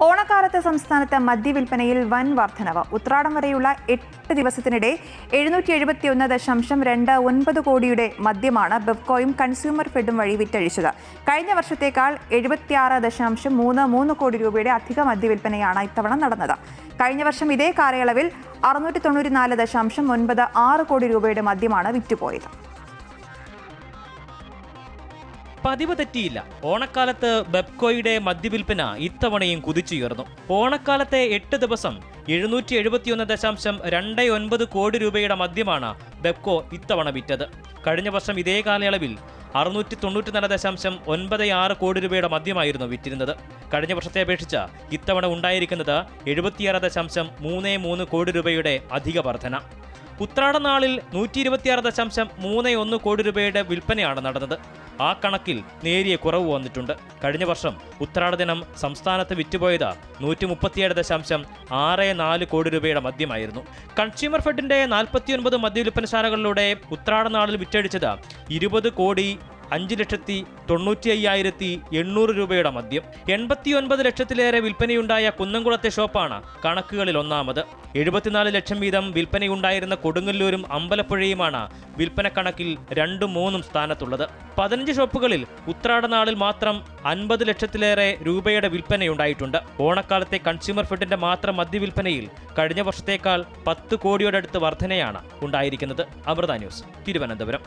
ഓണക്കാലത്ത് സംസ്ഥാനത്ത് മദ്യവിൽപ്പനയിൽ വൻ വർധനവ്. ഉത്രാടം വരെയുള്ള 8 ദിവസത്തിനിടെ 771.29 കോടിയുടെ മദ്യമാണ് ബെവ്കോയും കൺസ്യൂമർ ഫെഡും വഴി വിറ്റഴിച്ചത്. കഴിഞ്ഞ വർഷത്തേക്കാൾ 76.33 കോടി രൂപയുടെ അധിക മദ്യവിൽപ്പനയാണ് ഇത്തവണ നടന്നത്. കഴിഞ്ഞ വർഷം ഇതേ കാലയളവിൽ 694.96 കോടി രൂപയുടെ മദ്യമാണ് വിറ്റുപോയത്. പതിവ് തെറ്റിയില്ല. ഓണക്കാലത്ത് ബെവ്കോയുടെ മദ്യവിൽപ്പന ഇത്തവണയും കുതിച്ചുയർന്നു. ഓണക്കാലത്തെ 8 ദിവസം 771.29 കോടി രൂപയുടെ മദ്യമാണ് ബെവ്കോ ഇത്തവണ വിറ്റത്. കഴിഞ്ഞ വർഷം ഇതേ കാലയളവിൽ 694.96 കോടി രൂപയുടെ മദ്യമായിരുന്നു വിറ്റിരുന്നത്. കഴിഞ്ഞ വർഷത്തെ അപേക്ഷിച്ച് ഇത്തവണ ഉണ്ടായിരിക്കുന്നത് 76.33 കോടി രൂപയുടെ അധിക വർധന. ഉത്രാട നാളിൽ 126.31 കോടി രൂപയുടെ വിൽപ്പനയാണ് നടന്നത്. ആ കണക്കിൽ നേരിയ കുറവ് വന്നിട്ടുണ്ട്. കഴിഞ്ഞ വർഷം ഉത്രാട ദിനം സംസ്ഥാനത്ത് വിറ്റുപോയത് 137.64 കോടി രൂപയുടെ മദ്യമായിരുന്നു. കൺസ്യൂമർ ഫെഡിന്റെ 49 മദ്യവിൽപ്പനശാലകളിലൂടെ ഉത്രാട നാളിൽ വിറ്റഴിച്ചത് 20,95,800 രൂപയുടെ മദ്യം. 89 ലക്ഷത്തിലേറെ വിൽപ്പനയുണ്ടായ കുന്നംകുളത്തെ ഷോപ്പാണ് കണക്കുകളിൽ ഒന്നാമത്. 74 ലക്ഷം വീതം വിൽപ്പനയുണ്ടായിരുന്ന കൊടുങ്ങല്ലൂരും അമ്പലപ്പുഴയുമാണ് വിൽപ്പന കണക്കിൽ 2-3 സ്ഥാനത്തുള്ളത്. 15 ഷോപ്പുകളിൽ ഉത്രാടനാളിൽ മാത്രം 50 ലക്ഷത്തിലേറെ രൂപയുടെ വിൽപ്പനയുണ്ടായിട്ടുണ്ട്. ഓണക്കാലത്തെ കൺസ്യൂമർ ഫെഡിന്റെ മാത്രം മദ്യവിൽപ്പനയിൽ കഴിഞ്ഞ വർഷത്തേക്കാൾ 10 കോടിയോടടുത്ത് വർധനയാണ് ഉണ്ടായിരിക്കുന്നത്. അമൃത ന്യൂസ്, തിരുവനന്തപുരം.